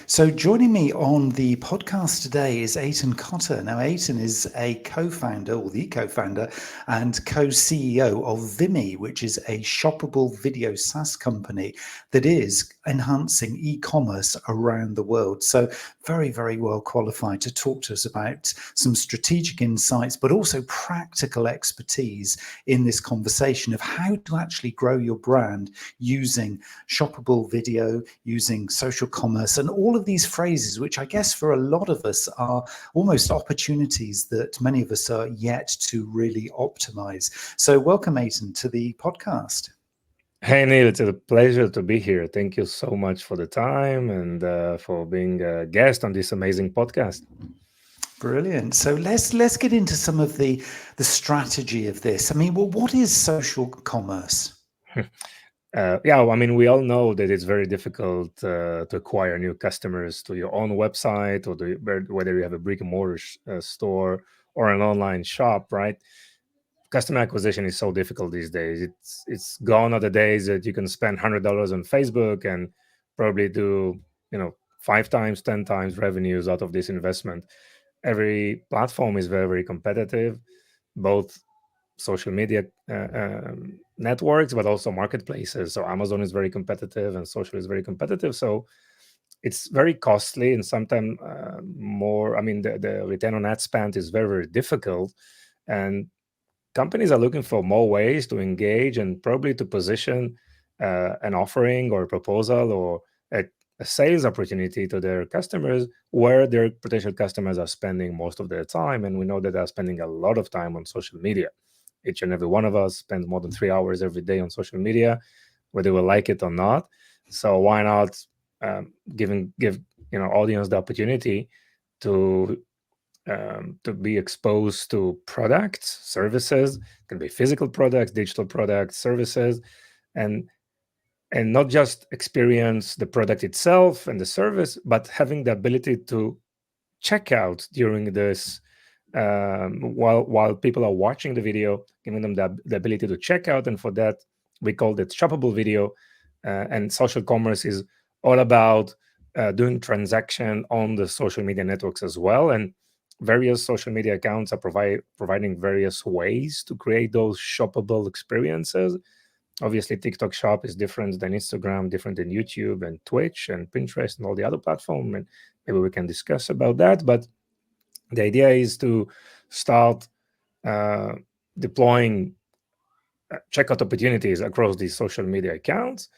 So joining me on the podcast today is Eitan Koter. Now, Eitan is a co-founder, or the co-founder, and co-CEO of Vimmi, which is a shoppable video SaaS company that is enhancing e-commerce around the world. So very, very well qualified to talk to us about some strategic insights, but also practical expertise in this conversation of how to actually grow your brand using shoppable video, using social commerce, and all of these phrases, which I guess for a lot of us are almost opportunities that many of us are yet to really optimize. So welcome, Eitan, to the podcast. Hey, Neil, it's a pleasure to be here. Thank you so much for the time and for being a guest on this amazing podcast. Brilliant. So let's get into some of the strategy of this. I mean, well, what is social commerce? We all know that it's very difficult to acquire new customers to your own website or whether you have a brick and mortar store or an online shop, right? Customer acquisition is so difficult these days. It's gone are the days that you can spend $100 on Facebook and probably do 5 times, 10 times revenues out of this investment. Every platform is very, very competitive, both social media networks, but also marketplaces. So Amazon is very competitive and social is very competitive. So it's very costly and sometimes more. I mean, the return on ad spend is very, very difficult. And companies are looking for more ways to engage and probably to position an offering or a proposal or a sales opportunity to their customers where their potential customers are spending most of their time. And we know that they're spending a lot of time on social media. Each and every one of us spends more than 3 hours every day on social media, whether we like it or not. So why not give audience the opportunity to be exposed to products, services, it can be physical products, digital products, services, and not just experience the product itself and the service, but having the ability to check out during this while people are watching the video, giving them the ability to check out. And for that, we call it shoppable video. And social commerce is all about doing transaction on the social media networks as well. And various social media accounts are providing various ways to create those shoppable experiences. Obviously, TikTok Shop is different than Instagram, different than YouTube and Twitch and Pinterest and all the other platforms. And maybe we can discuss about that. But the idea is to start deploying checkout opportunities across these social media accounts,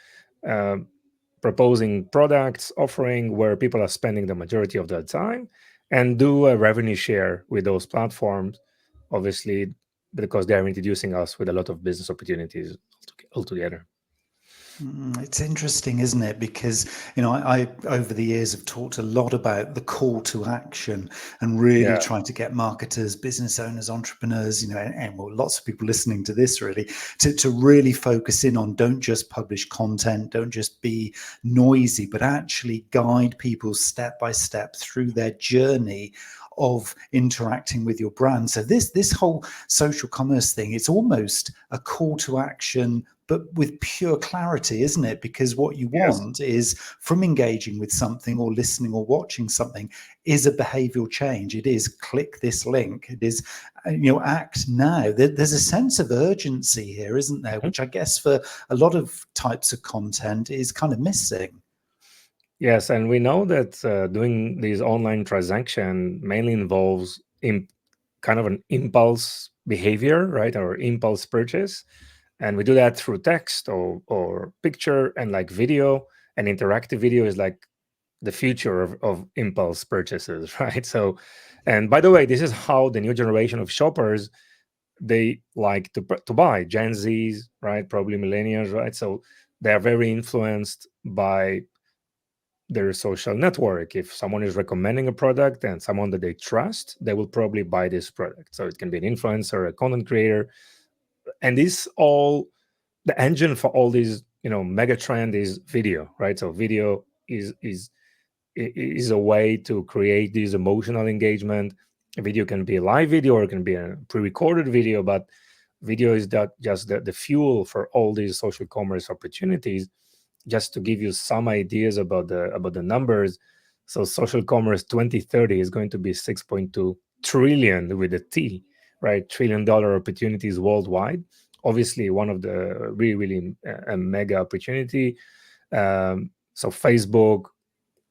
proposing products, offering where people are spending the majority of their time, and do a revenue share with those platforms, obviously, because they're introducing us with a lot of business opportunities altogether. It's interesting, isn't it? Because, I over the years have talked a lot about the call to action and really trying to get marketers, business owners, entrepreneurs, and lots of people listening to this really, to really focus in on don't just publish content, don't just be noisy, but actually guide people step by step through their journey of interacting with your brand. So this whole social commerce thing, it's almost a call to action, but with pure clarity, isn't it? Because what you want is, from engaging with something or listening or watching something, is a behavioral change. It is click this link. It is, act now. There's a sense of urgency here, isn't there? Which I guess for a lot of types of content is kind of missing. Yes, and we know that doing these online transaction mainly involves kind of an impulse behavior, right, or impulse purchase, and we do that through text or picture and like video. And interactive video is like the future of impulse purchases, right? So, and by the way, this is how the new generation of shoppers, they like to buy. Gen Zs, right, probably millennials, right? So they are very influenced by their social network. If someone is recommending a product and someone that they trust, they will probably buy this product. So it can be an influencer, a content creator, and this all the engine for all these mega trend is video, right? So video is a way to create this emotional engagement. A video can be a live video or it can be a pre-recorded video, but video is just the fuel for all these social commerce opportunities. Just to give you some ideas about the numbers, So social commerce 2030 is going to be 6.2 trillion with a T, right? $1 trillion opportunities worldwide. Obviously, one of the really, really a mega opportunity. So Facebook,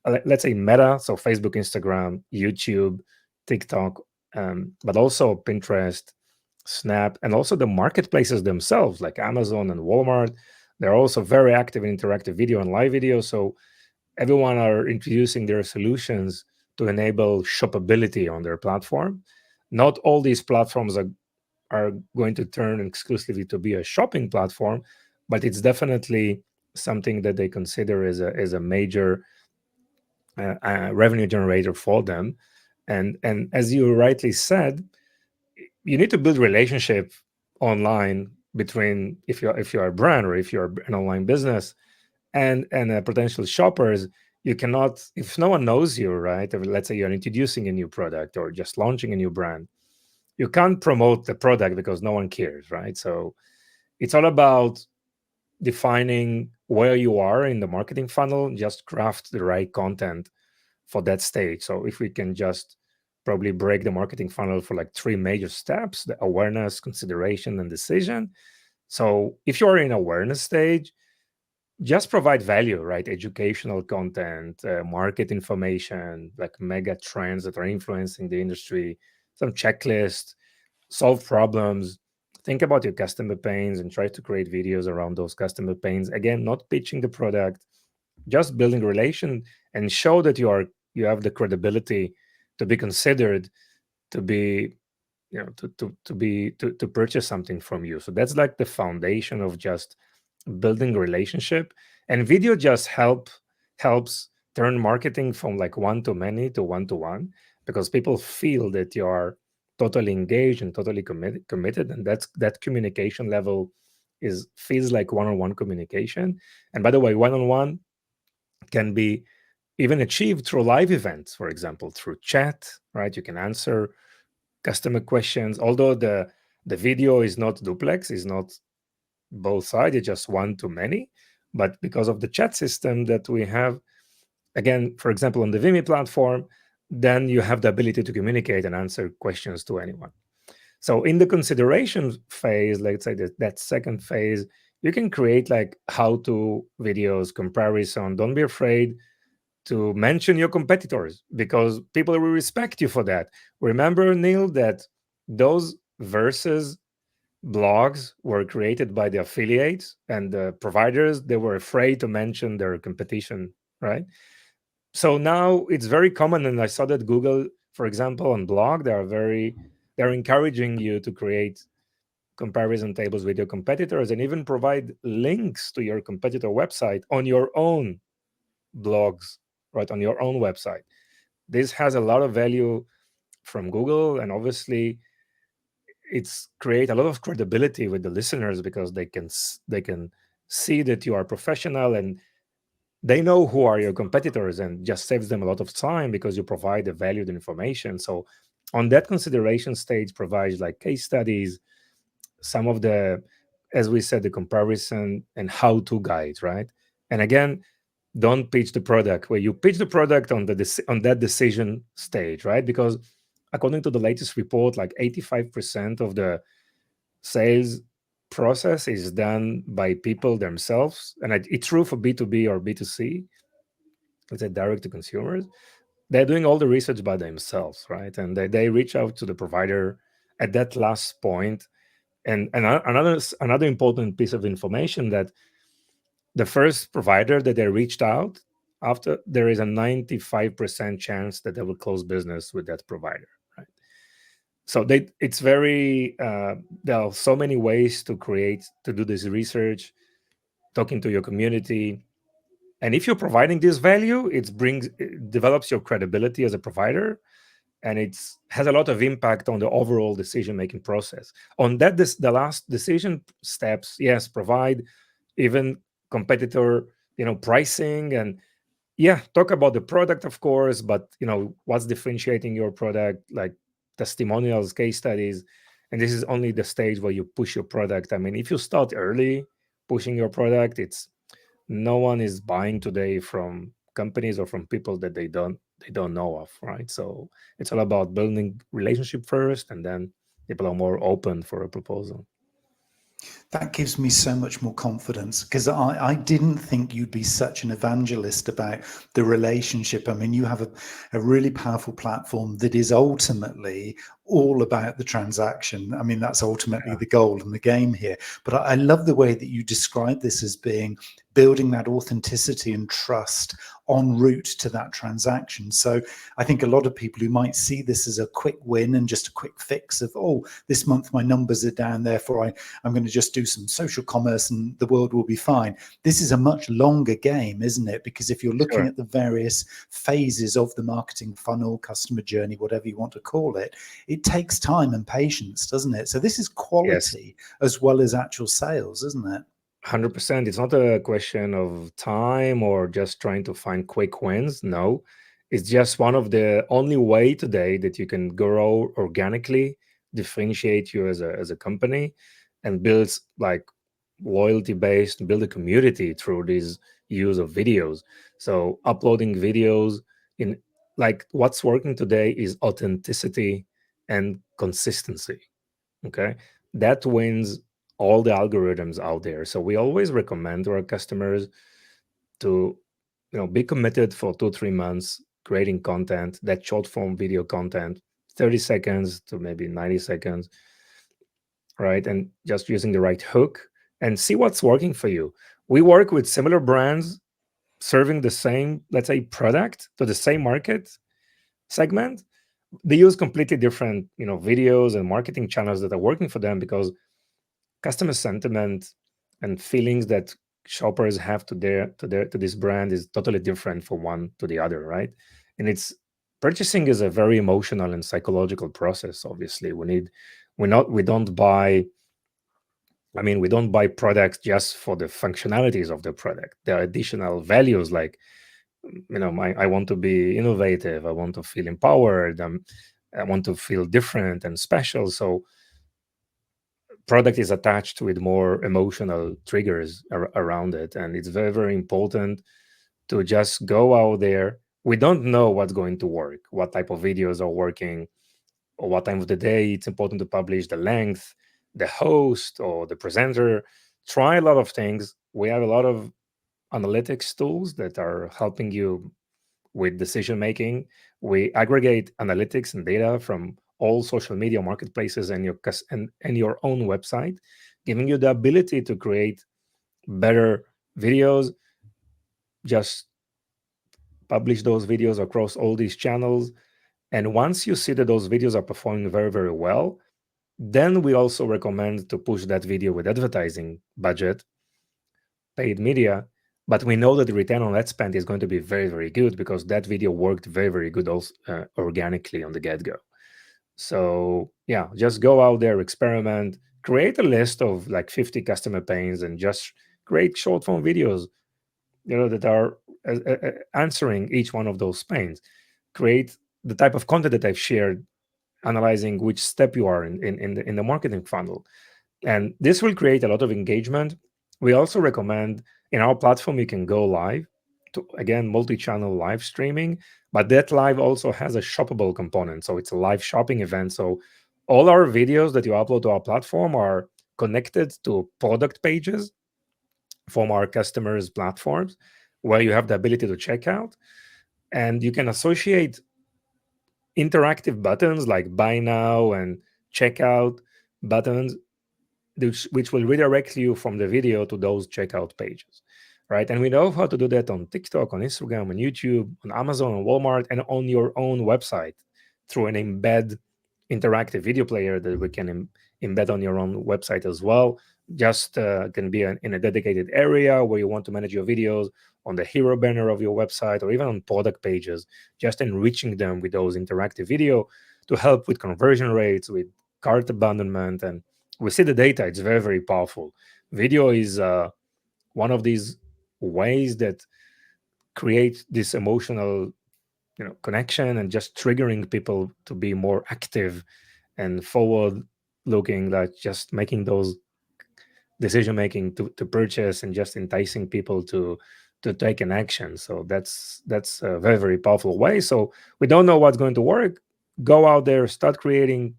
let's say Meta, so Facebook, Instagram, YouTube, TikTok, but also Pinterest, Snap, and also the marketplaces themselves, like Amazon and Walmart. They're also very active in interactive video and live video. So everyone are introducing their solutions to enable shoppability on their platform. Not all these platforms are going to turn exclusively to be a shopping platform, but it's definitely something that they consider as a major revenue generator for them. And as you rightly said, you need to build relationship online between, if you're a brand or if you're an online business, and potential shoppers. You cannot, if no one knows you, right? Or let's say you're introducing a new product or just launching a new brand, you can't promote the product because no one cares, right? So it's all about defining where you are in the marketing funnel, just craft the right content for that stage. So if we can just probably break the marketing funnel for like 3 major steps: the awareness, consideration, and decision. So if you're in awareness stage, just provide value, right? Educational content, market information, like mega trends that are influencing the industry, some checklist, solve problems, think about your customer pains and try to create videos around those customer pains. Again, not pitching the product, just building relation, and show that you have the credibility to be considered, to be, to purchase something from you. So that's like the foundation of just building a relationship. And video just helps turn marketing from like one to many to one to one, because people feel that you are totally engaged and totally committed, and that communication level feels like one-on-one communication. And by the way, one-on-one can be even achieved through live events, for example, through chat, right? You can answer customer questions, although the video is not duplex, is not both sides, it's just one to many. But because of the chat system that we have, again, for example, on the Vimmi platform, then you have the ability to communicate and answer questions to anyone. So in the consideration phase, let's say that second phase, you can create like how-to videos, comparison. Don't be afraid to mention your competitors, because people will respect you for that. Remember, Neil, that those versus blogs were created by the affiliates and the providers. They were afraid to mention their competition, right? So now it's very common, and I saw that Google, for example, on blog, they're encouraging you to create comparison tables with your competitors and even provide links to your competitor website on your own blogs, right, on your own website. This has a lot of value from Google, and obviously it's create a lot of credibility with the listeners, because they can see that you are professional, and they know who are your competitors, and just saves them a lot of time because you provide the valued information. So on that consideration stage, provides like case studies, some of the, as we said, the comparison and how-to guides, right? And again, don't pitch the product where you pitch the product on on that decision stage, right? Because according to the latest report, like 85% of the sales process is done by people themselves, and it's true for B2B or B2C, let's say direct to consumers. They're doing all the research by themselves, right? And they reach out to the provider at that last point. And another important piece of information, that the first provider that they reached out after, there is a 95% chance that they will close business with that provider, right? So it's very there are so many ways to do this research, talking to your community. And if you're providing this value, it develops your credibility as a provider, and it has a lot of impact on the overall decision making process. On that, the last decision steps, yes, provide even competitor, pricing, and yeah, talk about the product, of course, but what's differentiating your product, like testimonials, case studies. And this is only the stage where you push your product. I mean, if you start early pushing your product, it's no one is buying today from companies or from people that they don't know of, right? So it's all about building relationship first, and then people are more open for a proposal. That gives me so much more confidence, because I didn't think you'd be such an evangelist about the relationship. I mean, you have a really powerful platform that is ultimately all about the transaction. I mean, that's ultimately the goal and the game here. But I love the way that you describe this as being building that authenticity and trust en route to that transaction. So I think a lot of people who might see this as a quick win and just a quick fix of, oh, this month my numbers are down, therefore I'm going to just do some social commerce and the world will be fine. This is a much longer game, isn't it? Because if you're looking at the various phases of the marketing funnel, customer journey, whatever you want to call it, it takes time and patience, doesn't it? So this is quality as well as actual sales, isn't it? 100%. It's not a question of time or just trying to find quick wins. No, it's just one of the only way today that you can grow organically, differentiate you as a company, and build like loyalty based, build a community through this use of videos. So uploading videos in, like, what's working today is authenticity and consistency. Okay, that wins all the algorithms out there. So we always recommend to our customers to, be committed for 2-3 months creating content, that short form video content, 30 seconds to maybe 90 seconds, right? And just using the right hook and see what's working for you. We work with similar brands serving the same, let's say, product to the same market segment. They use completely different, videos and marketing channels that are working for them, because customer sentiment and feelings that shoppers have to this brand is totally different from one to the other, right? And it's purchasing is a very emotional and psychological process. Obviously, we don't buy, we don't buy products just for the functionalities of the product. There are additional values, like, I want to be innovative, I want to feel empowered, I want to feel different and special. So product is attached with more emotional triggers around it, and it's very, very important to just go out there. We don't know what's going to work, what type of videos are working, or what time of the day it's important to publish, the length, the host or the presenter. Try a lot of things. We have a lot of analytics tools that are helping you with decision making. We aggregate analytics and data from all social media marketplaces and your own website, giving you the ability to create better videos. Just publish those videos across all these channels. And once you see that those videos are performing very, very well, then we also recommend to push that video with advertising budget, paid media. But we know that the return on ad spend is going to be very, very good, because that video worked very, very good also, organically on the get-go. So yeah, just go out there, experiment, create a list of like 50 customer pains, and just create short form videos, that are answering each one of those pains. Create the type of content that I've shared, analyzing which step you are in the marketing funnel. And this will create a lot of engagement. We also recommend, in our platform, you can go live to, again, multi-channel live streaming, but that live also has a shoppable component. So it's a live shopping event. So all our videos that you upload to our platform are connected to product pages from our customers' platforms, where you have the ability to check out. And you can associate interactive buttons like buy now and checkout buttons, which will redirect you from the video to those checkout pages, right? And we know how to do that on TikTok, on Instagram, on YouTube, on Amazon, on Walmart, and on your own website through an interactive video player that we can embed on your own website as well. Just can be in a dedicated area where you want to manage your videos, on the hero banner of your website, or even on product pages, just enriching them with those interactive video to help with conversion rates, with cart abandonment. And we see the data, it's very, very powerful. Video is one of these ways that create this emotional connection, and just triggering people to be more active and forward looking, like just making those decision making to purchase, and just enticing people to to take an action. So that's a very, very powerful way. So we don't know what's going to work. Go out there, start creating,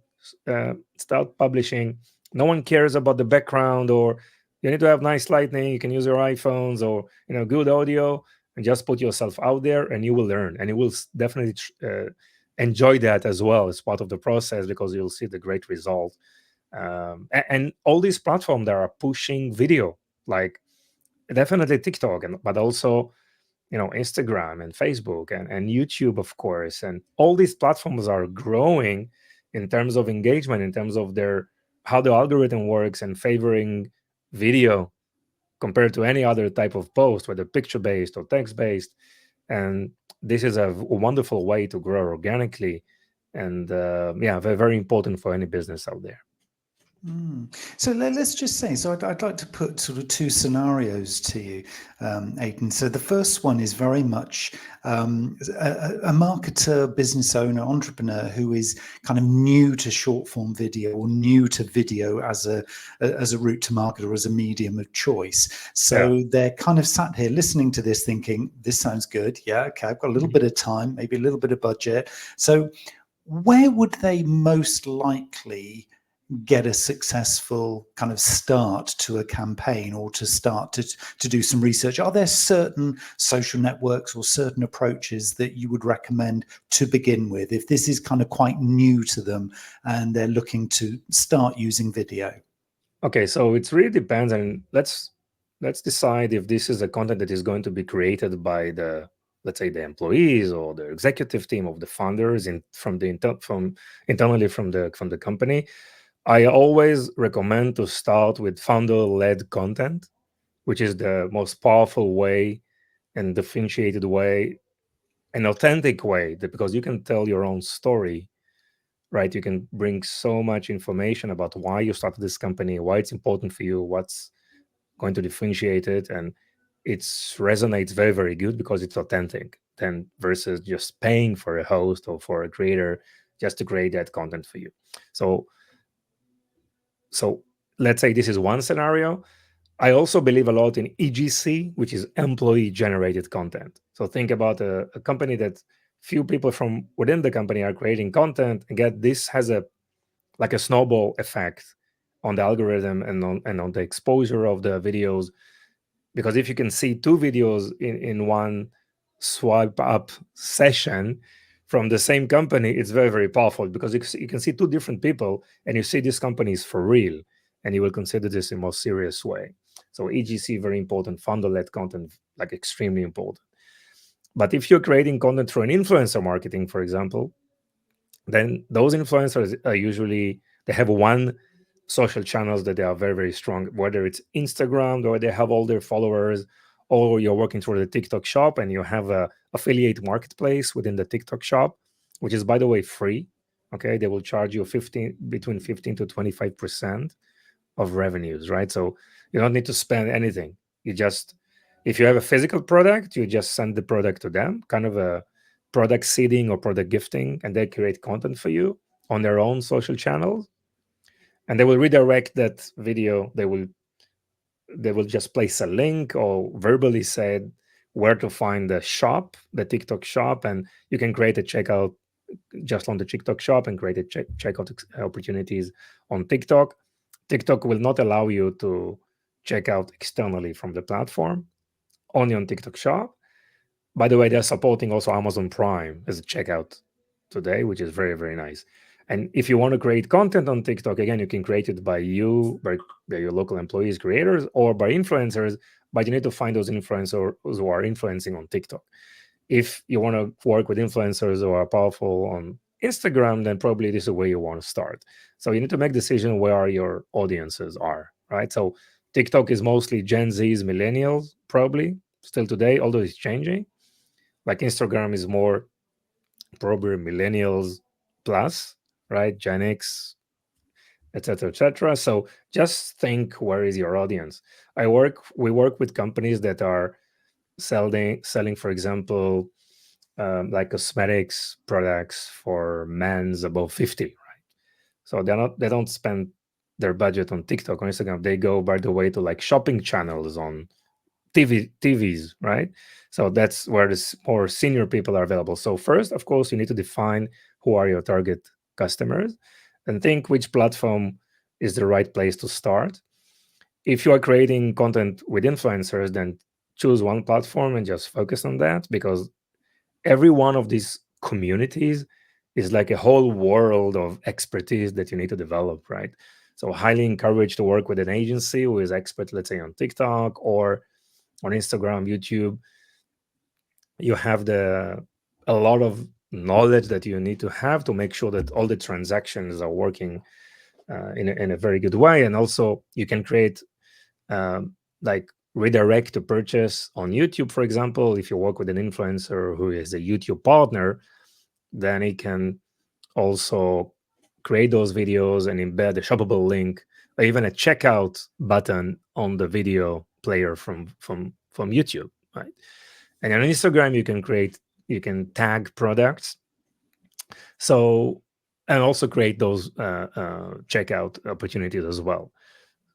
start publishing. No one cares about the background, or you need to have nice lighting. You can use your iPhones, or good audio, and just put yourself out there, and you will learn, and you will definitely enjoy that as well as part of the process, because you'll see the great result. And all these platforms that are pushing video, like definitely TikTok, but also Instagram and Facebook and YouTube, of course, and all these platforms are growing in terms of engagement, in terms of how the algorithm works and favoring video compared to any other type of post, whether picture based or text based. And this is a wonderful way to grow organically, and very, very important for any business out there. So let's just say, so I'd like to put sort of two scenarios to you, Eitan. So the first one is very much a marketer, business owner, entrepreneur who is kind of new to short form video, or new to video as a route to market, or as a medium of choice. So they're kind of sat here listening to this thinking, this sounds good. Yeah, okay, I've got a little bit of time, maybe a little bit of budget. So where would they most likely get a successful kind of start to a campaign, or to start to do some research? Are there certain social networks or certain approaches that you would recommend to begin with, if this is kind of quite new to them and they're looking to start using video? Okay, so it really depends, and let's decide if this is a content that is going to be created by let's say the employees or the executive team of the founders internally from the company. I always recommend to start with founder-led content, which is the most powerful way and differentiated way, an authentic way, because you can tell your own story, right? You can bring so much information about why you started this company, why it's important for you, what's going to differentiate it, and it resonates very, very good because it's authentic, then versus just paying for a host or for a creator just to create that content for you. So let's say this is one scenario. I also believe a lot in EGC, which is employee generated content. So think about a company that few people from within the company are creating content. Again, this has a snowball effect on the algorithm and on the exposure of the videos. Because if you can see two videos in one swipe up session from the same company, it's very, very powerful, because you can see two different people and you see this company is for real, and you will consider this in a more serious way. So EGC, very important. Founder-led content, like extremely important. But if you're creating content through an influencer marketing, for example, then those influencers are usually, they have one social channels that they are very, very strong, whether it's Instagram, or they have all their followers, or you're working through the TikTok shop and you have a affiliate marketplace within the TikTok shop, which is, by the way, free. Okay, they will charge you between 15 to 25% of revenues, right? So you don't need to spend anything. If you have a physical product, you just send the product to them, kind of a product seeding or product gifting, and they create content for you on their own social channels, and they will redirect that video. They will just place a link or verbally said where to find the shop, the TikTok shop, and you can create a checkout just on the TikTok shop and create a checkout opportunities on TikTok. TikTok will not allow you to check out externally from the platform, only on TikTok shop. By the way, they're supporting also Amazon Prime as a checkout today, which is very, very nice. And if you want to create content on TikTok, again, you can create it by your local employees, creators, or by influencers, but you need to find those influencers who are influencing on TikTok. If you want to work with influencers who are powerful on Instagram, then probably this is where you want to start. So you need to make decision where your audiences are, right? So TikTok is mostly Gen Zs, millennials, probably still today, although it's changing. Like Instagram is more probably millennials plus, right? Gen X, etc., etc. So just think, where is your audience? We work with companies that are selling, for example, like cosmetics products for men's above 50, right? So they don't spend their budget on TikTok or Instagram. They go, by the way, to like shopping channels on TVs, right? So that's where the more senior people are available. So first, of course, you need to define who are your target customers and think which platform is the right place to start. If you are creating content with influencers, then choose one platform and just focus on that, because every one of these communities is like a whole world of expertise that you need to develop, right? So highly encouraged to work with an agency who is expert, let's say, on TikTok or on Instagram, YouTube. You have a lot of knowledge that you need to have to make sure that all the transactions are working in a very good way. And also you can create like redirect to purchase on YouTube, for example. If you work with an influencer who is a YouTube partner, then he can also create those videos and embed a shoppable link or even a checkout button on the video player from YouTube, right? And on Instagram, you can tag products. So, and also create those checkout opportunities as well.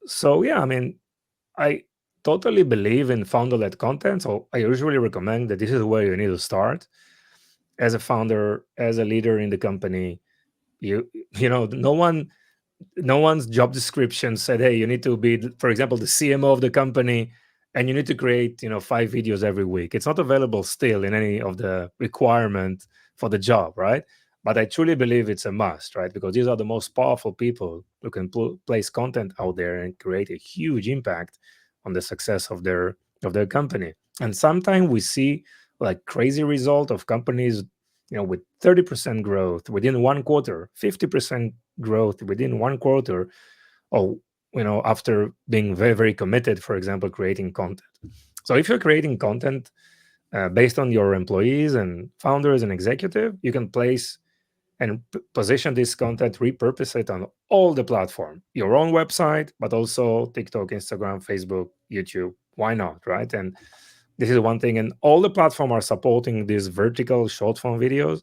So yeah, I mean, I totally believe in founder-led content. So I usually recommend that this is where you need to start as a founder, as a leader in the company. You know, no one's job description said, hey, you need to be, for example, the CMO of the company, and you need to create, 5 videos every week. It's not available still in any of the requirement for the job, right? But I truly believe it's a must, right? Because these are the most powerful people who can place content out there and create a huge impact on the success of their company. And sometimes we see like crazy result of companies, with 30% growth within 1 quarter, 50% growth within 1 quarter, or after being very, very committed, for example, creating content. So if you're creating content based on your employees and founders and executive, you can place and position this content, repurpose it on all the platform, your own website, but also TikTok, Instagram, Facebook, YouTube. Why not, right? And this is one thing. And all the platforms are supporting these vertical short form videos.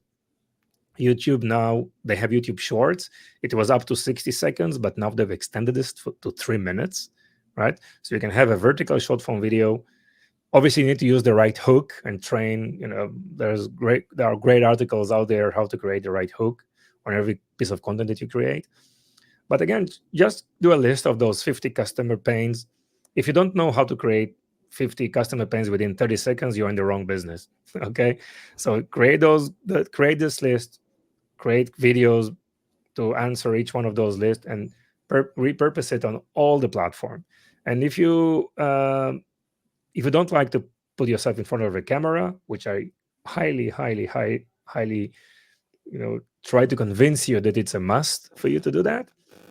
YouTube now, they have YouTube Shorts. It was up to 60 seconds, but now they've extended this to 3 minutes, right? So you can have a vertical short form video. Obviously, you need to use the right hook and train. There are great articles out there how to create the right hook on every piece of content that you create. But again, just do a list of those 50 customer pains. If you don't know how to create 50 customer pains within 30 seconds, you're in the wrong business. Okay, so create this list, create videos to answer each one of those lists, and repurpose it on all the platform. And if you don't like to put yourself in front of a camera, which I highly try to convince you that it's a must for you to do that,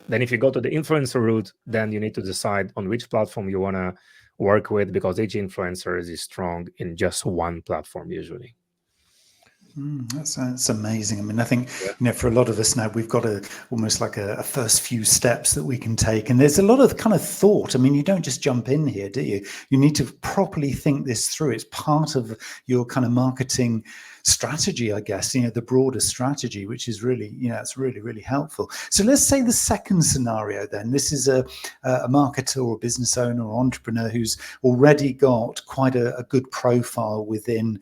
then if you go to the influencer route, then you need to decide on which platform you want to work with, because each influencer is strong in just one platform usually. That's amazing. I mean, I think, for a lot of us now, we've got almost like a first few steps that we can take. And there's a lot of kind of thought. I mean, you don't just jump in here, do you? You need to properly think this through. It's part of your kind of marketing strategy, I guess, the broader strategy, which is really, it's really, really helpful. So let's say the second scenario then. This is a marketer or business owner or entrepreneur who's already got quite a good profile within,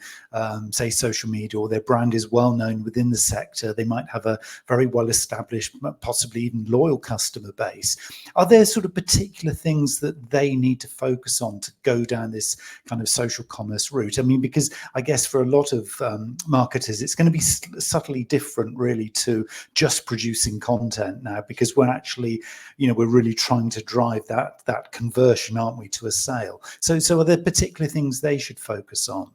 say, social media, or their brand is well known within the sector. They might have a very well established, possibly even loyal customer base. Are there sort of particular things that they need to focus on to go down this kind of social commerce route? I mean, because I guess for a lot of marketers, it's going to be subtly different really to just producing content now, because we're actually, we're really trying to drive that conversion, aren't we, to a sale. So are there particular things they should focus on?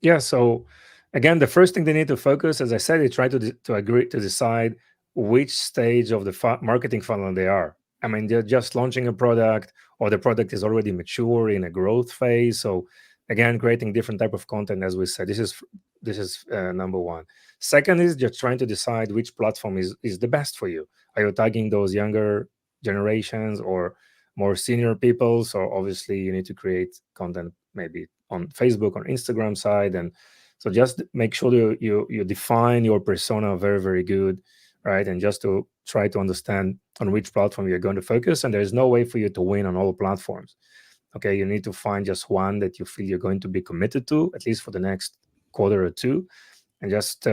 Yeah. So again, the first thing they need to focus, as I said, is try to decide which stage of the marketing funnel they are. I mean, they're just launching a product, or the product is already mature in a growth phase. So again, creating different type of content, as we said, this is number one. Second is just trying to decide which platform is the best for you. Are you tagging those younger generations or more senior people? So obviously you need to create content maybe on Facebook or Instagram side. And so just make sure you define your persona very, very good, right? And just to try to understand on which platform you're going to focus. And there's no way for you to win on all platforms. Okay, you need to find just one that you feel you're going to be committed to, at least for the next quarter or two, and just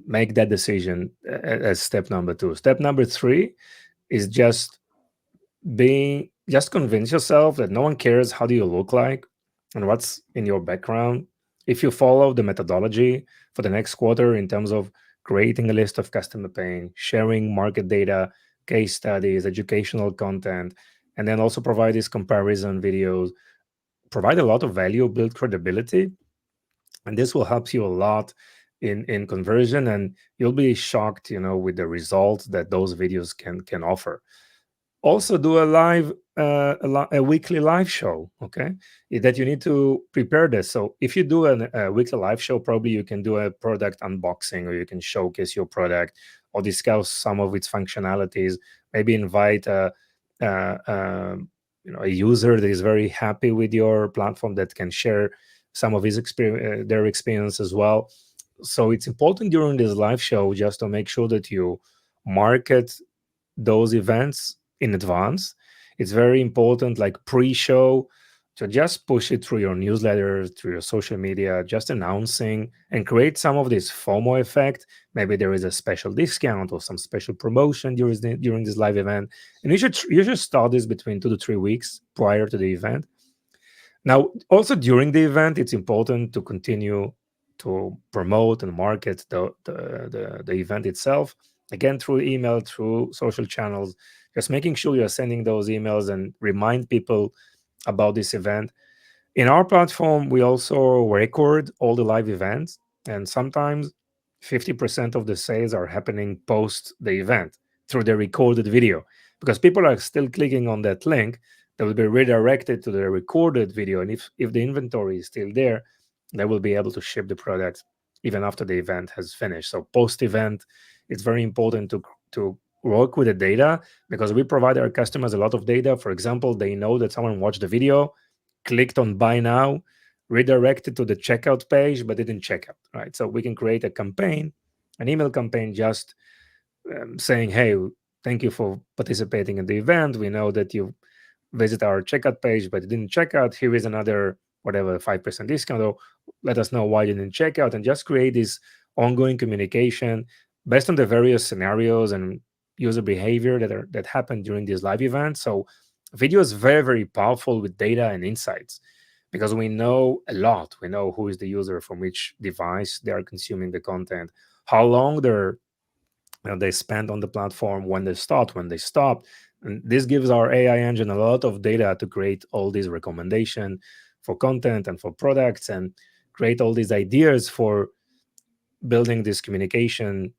make that decision as step number 2. Step number 3 is just convince yourself that no one cares how do you look like and what's in your background. If you follow the methodology for the next quarter in terms of creating a list of customer pain, sharing market data, case studies, educational content, and then also provide these comparison videos, provide a lot of value, build credibility, and this will help you a lot in conversion, and you'll be shocked, with the results that those videos can offer. Also do a weekly live show, okay, that you need to prepare this. So if you do a weekly live show, probably you can do a product unboxing, or you can showcase your product or discuss some of its functionalities, maybe invite a user that is very happy with your platform that can share some of his experience, their experience as well. So it's important during this live show just to make sure that you market those events in advance. It's very important, like pre-show, to just push it through your newsletter, through your social media, just announcing and create some of this FOMO effect. Maybe there is a special discount or some special promotion during this live event, and you should start this between 2 to 3 weeks prior to the event. Now, also during the event, it's important to continue to promote and market the event itself, again, through email, through social channels, just making sure you're sending those emails and remind people about this event. In our platform, we also record all the live events, and sometimes 50% of the sales are happening post the event through the recorded video, because people are still clicking on that link. They will be redirected to the recorded video, and if the inventory is still there, they will be able to ship the product even after the event has finished. So post event, it's very important to work with the data, because we provide our customers a lot of data. For example, they know that someone watched the video, clicked on buy now, redirected to the checkout page, but didn't check out, right? So we can create a campaign, an email campaign, just saying, hey, thank you for participating in the event. We know that you visit our checkout page, but you didn't check out. Here is another, whatever, 5% discount, or let us know why you didn't check out, and just create this ongoing communication based on the various scenarios and user behavior that happened during these live events. So video is very, very powerful with data and insights, because we know a lot. We know who is the user, from which device they are consuming the content, how long they spend on the platform, when they start, when they stop. And this gives our AI engine a lot of data to create all these recommendations for content and for products, and create all these ideas for building this communication,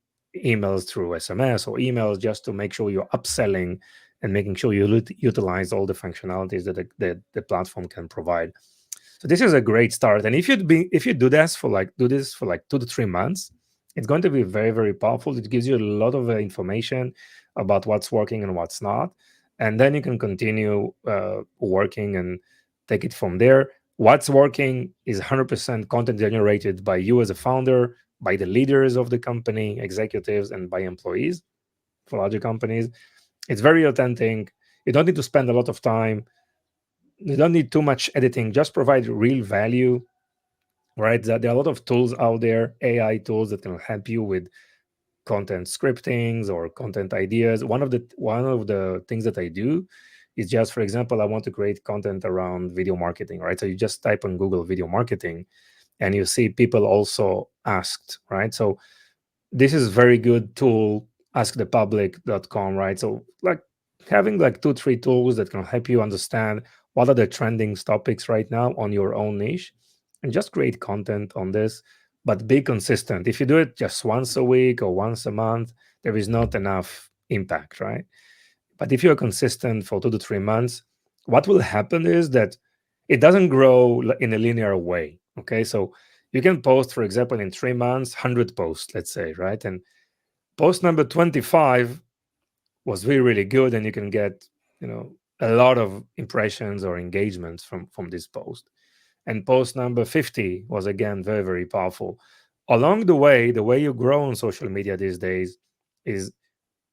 emails through SMS or emails, just to make sure you're upselling and making sure you utilize all the functionalities that the platform can provide. So this is a great start. And if you do this for like 2 to 3 months, it's going to be very, very powerful. It gives you a lot of information about what's working and what's not, and then you can continue working and take it from there. What's working is 100% content generated by you as a founder, by the leaders of the company, executives, and by employees for larger companies. It's very authentic. You don't need to spend a lot of time. You don't need too much editing. Just provide real value, right? There are a lot of tools out there, AI tools, that can help you with content scriptings or content ideas. One of the things that I do is, just for example, I want to create content around video marketing, right? So you just type on Google video marketing, and you see people also asked, right? So this is very good tool, askthepublic.com, right? So like having like 2-3 tools that can help you understand what are the trending topics right now on your own niche, and just create content on this, but be consistent. If you do it just once a week or once a month, there is not enough impact, right? But if you're consistent for 2 to 3 months, what will happen is that it doesn't grow in a linear way. Okay, so you can post, for example, in 3 months, 100 posts, let's say, right? And post number 25 was really, really good, and you can get, a lot of impressions or engagements from this post. And post number 50 was, again, very, very powerful. Along the way you grow on social media these days is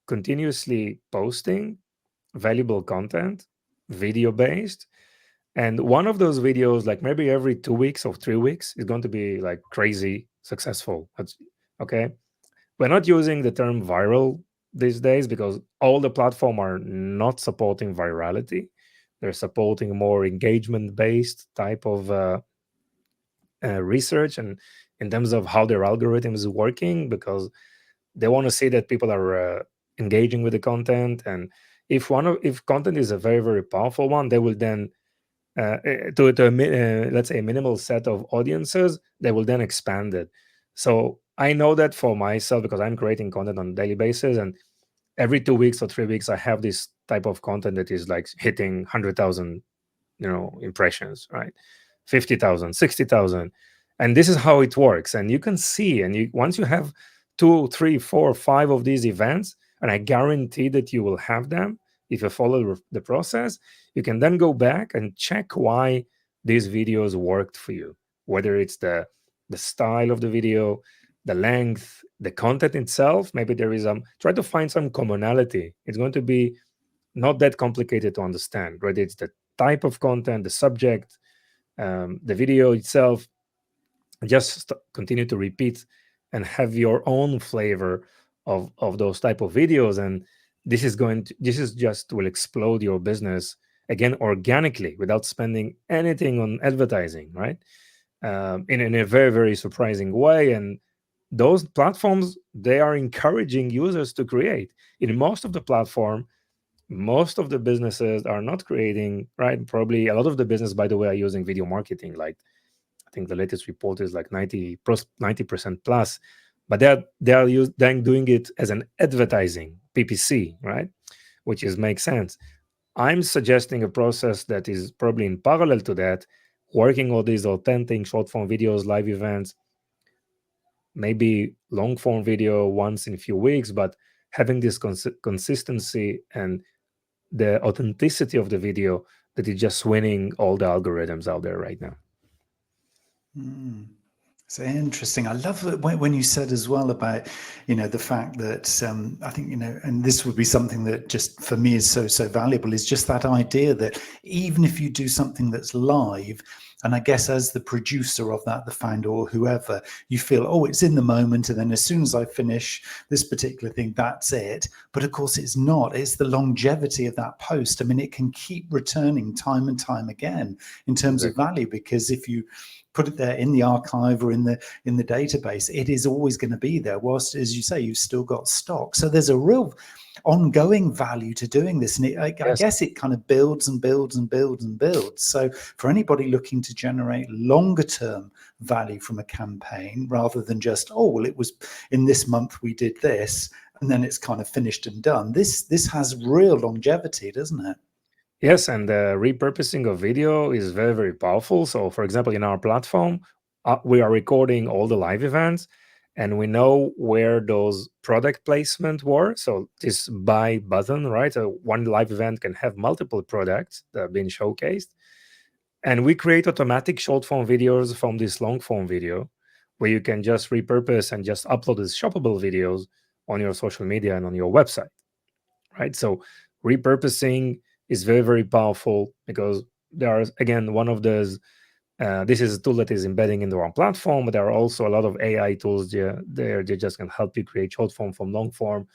continuously posting valuable content, video based. And one of those videos, like maybe every 2 weeks or 3 weeks, is going to be like crazy successful. Okay. We're not using the term viral these days because all the platform are not supporting virality. They're supporting more engagement based type of research, and in terms of how their algorithm is working, because they want to see that people are engaging with the content. And if content is a very, very powerful one, they will then let's say a minimal set of audiences, they will then expand it. So I know that for myself because I'm creating content on a daily basis, and every 2 weeks or 3 weeks I have this type of content that is like hitting 100,000 impressions, right? 50,000, 60,000, and this is how it works. And you can see, and once you have 2, 3, 4, 5 of these events, and I guarantee that you will have them if you follow the process, you can then go back and check why these videos worked for you, whether it's the style of the video, the length, the content itself. Maybe there is try to find some commonality. It's going to be not that complicated to understand, right? It's the type of content, the subject, the video itself. Just continue to repeat and have your own flavor of those type of videos, and this is just will explode your business again organically without spending anything on advertising, right? In a very, very surprising way. And those platforms, they are encouraging users to create. In most of the platform, most of the businesses are not creating, right? Probably a lot of the business, by the way, are using video marketing. Like I think the latest report is like 90% plus, but they're doing it as an advertising PPC, right? Which makes sense. I'm suggesting a process that is probably in parallel to that, working all these authentic short form videos, live events, maybe long form video once in a few weeks, but having this consistency and the authenticity of the video that is just winning all the algorithms out there right now. So interesting. I love that when you said as well about, the fact that I think, and this would be something that just for me is so valuable, is just that idea that even if you do something that's live, and I guess as the producer of that, the founder or whoever, you feel, oh, it's in the moment. And then as soon as I finish this particular thing, that's it. But of course, it's not. It's the longevity of that post. I mean, it can keep returning time and time again in terms of value, because if you put it there in the archive or in the database, it is always going to be there. Whilst, as you say, you've still got stock. So there's a real ongoing value to doing this, and I guess it kind of builds and builds and builds and builds. So for anybody looking to generate longer term value from a campaign, rather than just, oh well, it was in this month we did this and then it's kind of finished and done, this has real longevity, doesn't it? Yes, and the repurposing of video is very, very powerful. So, for example, in our platform, we are recording all the live events, and we know where those product placement were. So this buy button, right? So one live event can have multiple products that have been showcased. And we create automatic short form videos from this long form video, where you can just repurpose and just upload these shoppable videos on your social media and on your website, right? So repurposing is very, very powerful, because there are, again, one of those, this is a tool that is embedding into our platform, but there are also a lot of AI tools there. They just can help you create short form from long form,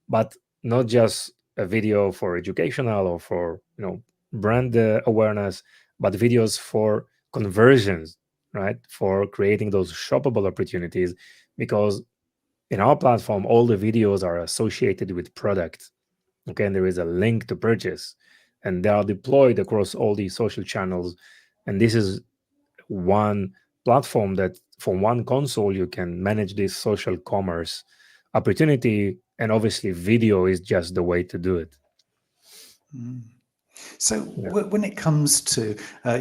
but not just a video for educational or for, brand awareness, but videos for conversions, right? For creating those shoppable opportunities, because in our platform, all the videos are associated with products. Okay, and there is a link to purchase, and they are deployed across all these social channels. And this is one platform that from one console you can manage this social commerce opportunity, and obviously video is just the way to do it. So when it comes to,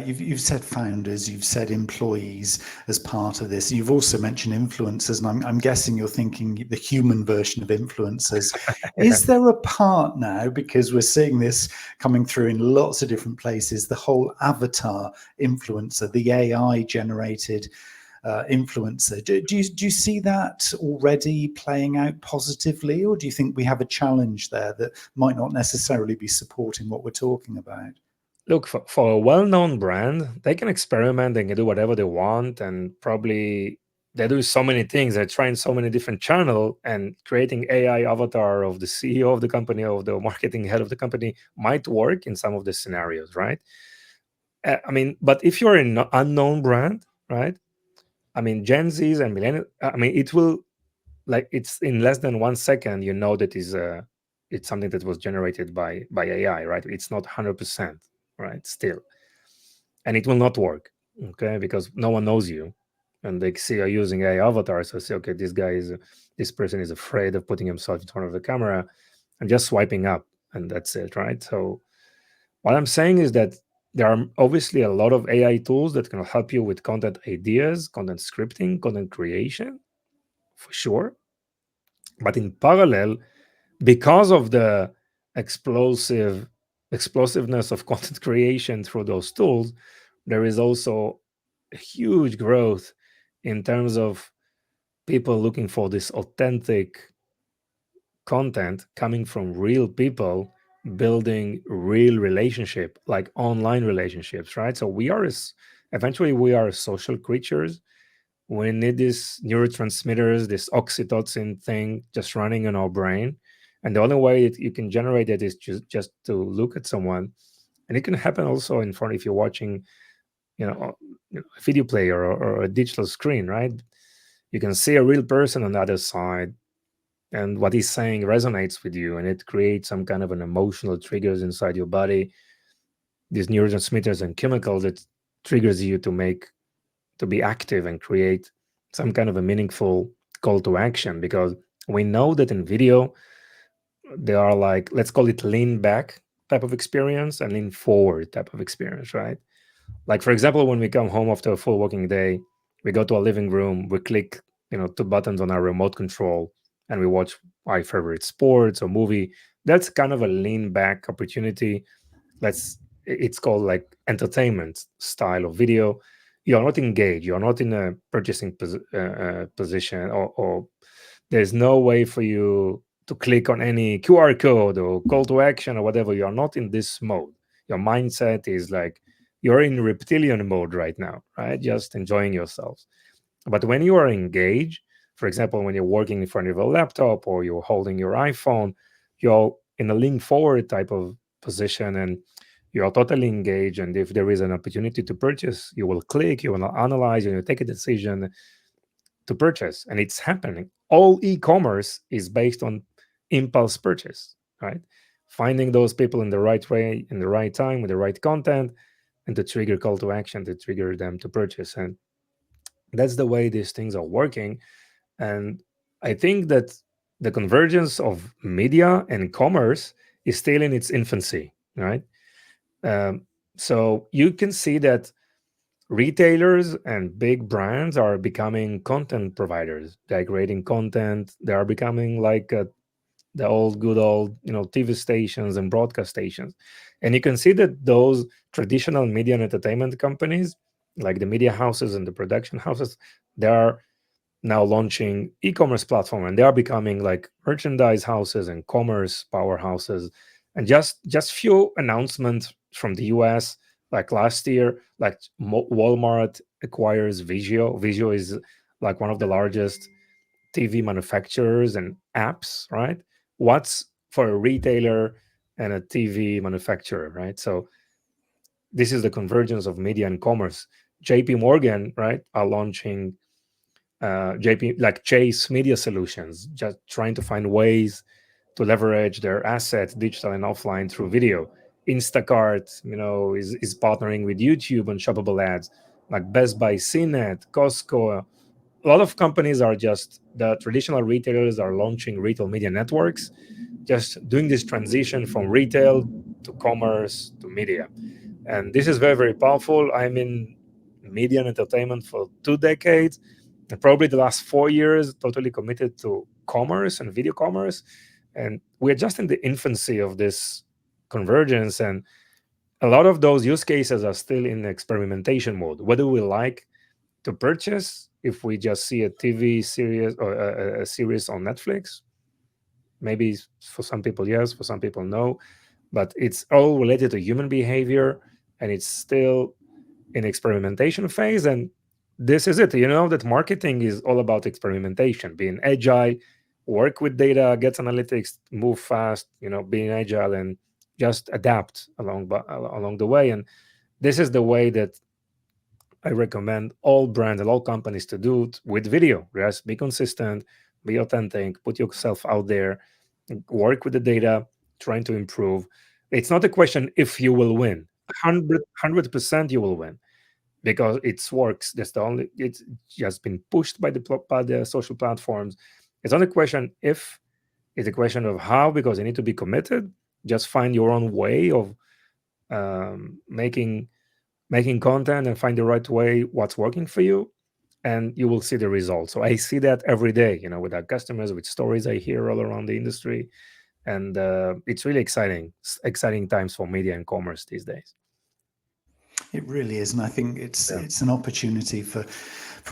you've said founders, you've said employees as part of this. You've also mentioned influencers, and I'm guessing you're thinking the human version of influencers. Is there a part now, because we're seeing this coming through in lots of different places, the whole avatar influencer, the AI generated influencer. Do you see that already playing out positively, or do you think we have a challenge there that might not necessarily be supporting what we're talking about? look, for a well-known brand, they can experiment, they can do whatever they want, and probably they do so many things. They're trying so many different channels, and creating AI avatar of the CEO of the company, of the marketing head of the company, might work in some of the scenarios, right? I mean, but if you're an unknown brand, right? I mean, Gen Zs and millennials, I mean, it will, like, it's in less than 1 second, you know that is it's something that was generated by AI, right? It's not 100%, right? Still, and it will not work, okay? Because no one knows you, and they see you using AI avatars, so say, okay, this person is afraid of putting himself in front of the camera and just swiping up, and that's it, right? So what I'm saying is that there are obviously a lot of AI tools that can help you with content ideas, content scripting, content creation, for sure. But in parallel, because of the explosiveness of content creation through those tools, there is also a huge growth in terms of people looking for this authentic content coming from real people building real relationship, like online relationships, right? So eventually we are social creatures. We need these neurotransmitters, this oxytocin thing just running in our brain. And the only way that you can generate it is just to look at someone. And it can happen also in front, if you're watching, a video player, or a digital screen, right? You can see a real person on the other side, and what he's saying resonates with you, and it creates some kind of an emotional triggers inside your body, these neurotransmitters and chemicals that triggers you to be active and create some kind of a meaningful call to action. Because we know that in video there are, like, let's call it lean back type of experience and lean forward type of experience, right? Like, for example, when we come home after a full working day, we go to our living room, we click, two buttons on our remote control, and we watch our favorite sports or movie. That's kind of a lean back opportunity. It's called like entertainment style of video. You're not engaged. You're not in a purchasing position, or there's no way for you to click on any QR code or call to action or whatever. You're not in this mode. Your mindset is like you're in reptilian mode right now, right? Just enjoying yourselves. But when you are engaged, for example, when you're working in front of a laptop or you're holding your iPhone, you're in a lean forward type of position, and you're totally engaged. And if there is an opportunity to purchase, you will click, you will analyze, and you take a decision to purchase. And it's happening. All e-commerce is based on impulse purchase, right? Finding those people in the right way, in the right time, with the right content, and to trigger call to action, to trigger them to purchase. And that's the way these things are working. And I think that the convergence of media and commerce is still in its infancy, right? Um, so you can see that retailers and big brands are becoming content providers. They're creating content. They are becoming like the old, good old, TV stations and broadcast stations. And you can see that those traditional media and entertainment companies, like the media houses and the production houses, they are now launching e-commerce platform, and they are becoming like merchandise houses and commerce powerhouses. And just few announcements from the US, like last year, like Walmart acquires Vizio. Vizio is like one of the largest TV manufacturers and apps, right? What's for a retailer and a TV manufacturer, right? So this is the convergence of media and commerce. JP Morgan, right, are launching JP, like Chase Media Solutions, just trying to find ways to leverage their assets, digital and offline, through video. Instacart, is partnering with YouTube on shoppable ads, like Best Buy, CNET, Costco. A lot of companies are just, the traditional retailers are launching retail media networks, just doing this transition from retail to commerce to media. And this is very, very powerful. I'm in media and entertainment for 2 decades, and probably the last 4 years totally committed to commerce and video commerce. And we're just in the infancy of this convergence. And a lot of those use cases are still in experimentation mode. Whether we like to purchase, if we just see a TV series or a series on Netflix, maybe for some people, yes, for some people, no. But it's all related to human behavior. and it's still in experimentation phase. And this is it. That marketing is all about experimentation, being agile, work with data, get analytics, move fast, being agile, and just adapt along the way. And this is the way that I recommend all brands and all companies to do it with video. Just be consistent, be authentic, put yourself out there, work with the data, trying to improve. It's not a question if you will win. 100% you will win, because it works. That's the only. It's just been pushed by the social platforms. It's not a question if. It's a question of how, because you need to be committed. Just find your own way of making content and find the right way, what's working for you, and you will see the results. So I see that every day, with our customers, with stories I hear all around the industry, and it's really exciting times for media and commerce these days. It really is, and I think it's Yeah. it's an opportunity for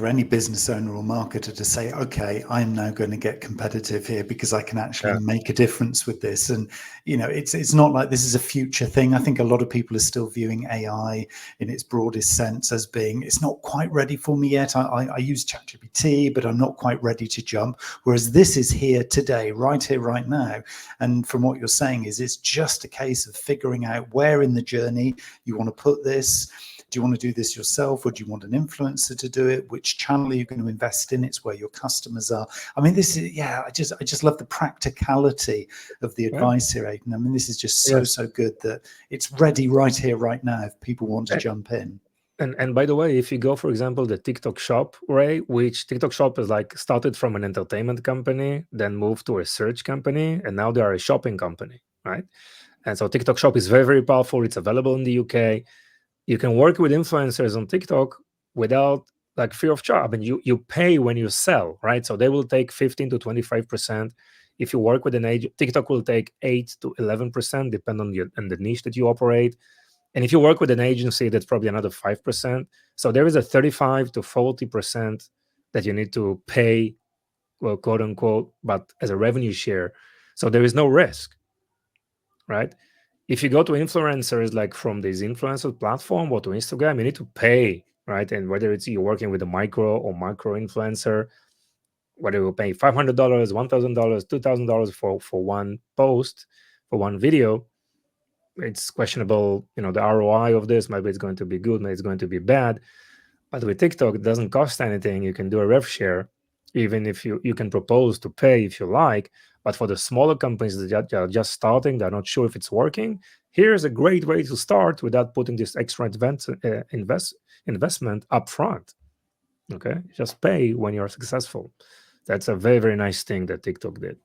any business owner or marketer to say, okay, I'm now going to get competitive here because I can actually make a difference with this. And it's not like this is a future thing. I think a lot of people are still viewing AI in its broadest sense as being, it's not quite ready for me yet. I use ChatGPT, but I'm not quite ready to jump. Whereas this is here today, right here, right now. And from what you're saying is, it's just a case of figuring out where in the journey you want to put this. Do you want to do this yourself, or do you want an influencer to do it? Which channel are you going to invest in? It's where your customers are. I mean, this is, I just love the practicality of the advice here, Eitan. I mean, this is just so good that it's ready right here, right now, if people want to jump in. And by the way, if you go, for example, the TikTok Shop, right, which TikTok Shop is like started from an entertainment company, then moved to a search company, and now they are a shopping company, right? And so TikTok Shop is very, very powerful. It's available in the UK. You can work with influencers on TikTok without like free of charge. I mean, you pay when you sell, right? So they will take 15 to 25%. If you work with an agent, TikTok will take 8 to 11%, depending on the niche that you operate. And if you work with an agency, that's probably another 5%. So there is a 35 to 40% that you need to pay, well, quote unquote, but as a revenue share. So there is no risk, right? If you go to influencers, like from this influencer platform or to Instagram, you need to pay, right? And whether it's you're working with a micro or macro influencer, whether you pay $500, $1,000, $2,000 for one post, for one video, it's questionable. The ROI of this, maybe it's going to be good, maybe it's going to be bad. But with TikTok, it doesn't cost anything. You can do a rev share, even if you can propose to pay if you like. But for the smaller companies that are just starting, they're not sure if it's working, here's a great way to start without putting this extra investment up front. Okay, just pay when you're successful. That's a very, very nice thing that TikTok did.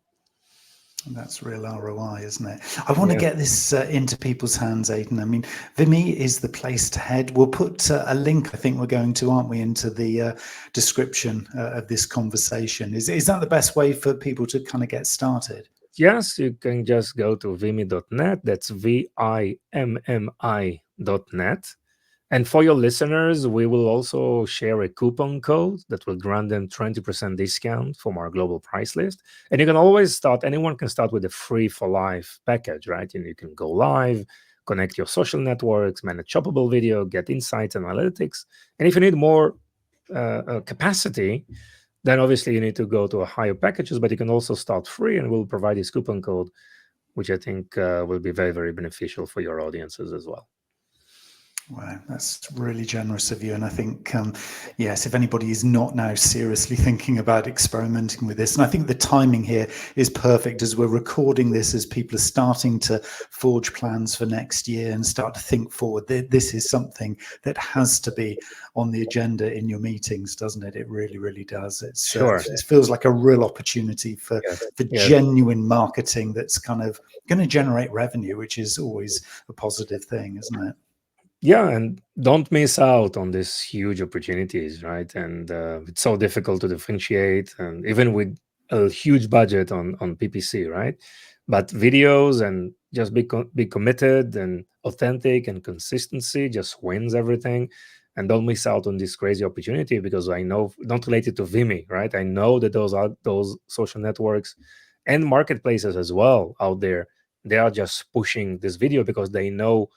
That's real ROI, isn't it? I want to get this into people's hands, Eitan. I mean, Vimmi is the place to head. We'll put a link, I think we're going to, aren't we, into the description of this conversation. Is that the best way for people to kind of get started? Yes, you can just go to vimmi.net. That's VIMMI.net. And for your listeners, we will also share a coupon code that will grant them 20% discount from our global price list. And you can always start, anyone can start with a free for life package, right? And you can go live, connect your social networks, manage shoppable video, get insights and analytics. And if you need more capacity, then obviously you need to go to a higher packages, but you can also start free, and we'll provide this coupon code, which I think will be very, very beneficial for your audiences as well. Wow, that's really generous of you. And I think, yes, if anybody is not now seriously thinking about experimenting with this, and I think the timing here is perfect as we're recording this, as people are starting to forge plans for next year and start to think forward. This is something that has to be on the agenda in your meetings, doesn't it? It really, really does. It's sure. It feels like a real opportunity for genuine marketing that's kind of going to generate revenue, which is always a positive thing, isn't it? Yeah, and don't miss out on these huge opportunities, right? And it's so difficult to differentiate, and even with a huge budget on PPC, right? But videos, and just be committed and authentic, and consistency just wins everything. And don't miss out on this crazy opportunity, because I know, not related to Vimmi, right? I know that those social networks and marketplaces as well out there, they are just pushing this video because they know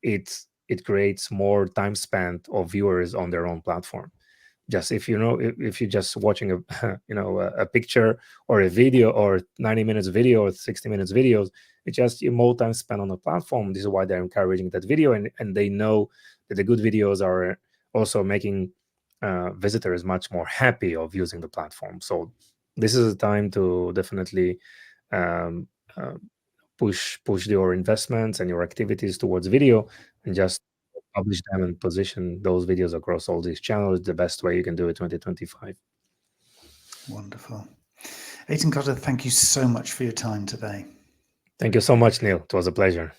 it's it creates more time spent of viewers on their own platform. Just if if you're just watching a picture or a video or 90 minutes video or 60 minutes videos, it's just more time spent on the platform. This is why they're encouraging that video, and they know that the good videos are also making visitors much more happy of using the platform. So this is a time to definitely um, push your investments and your activities towards video, and just publish them and position those videos across all these channels the best way you can do it 2025. Wonderful. Eitan Koter, thank you so much for your time today. Thank you so much, Neil. It was a pleasure.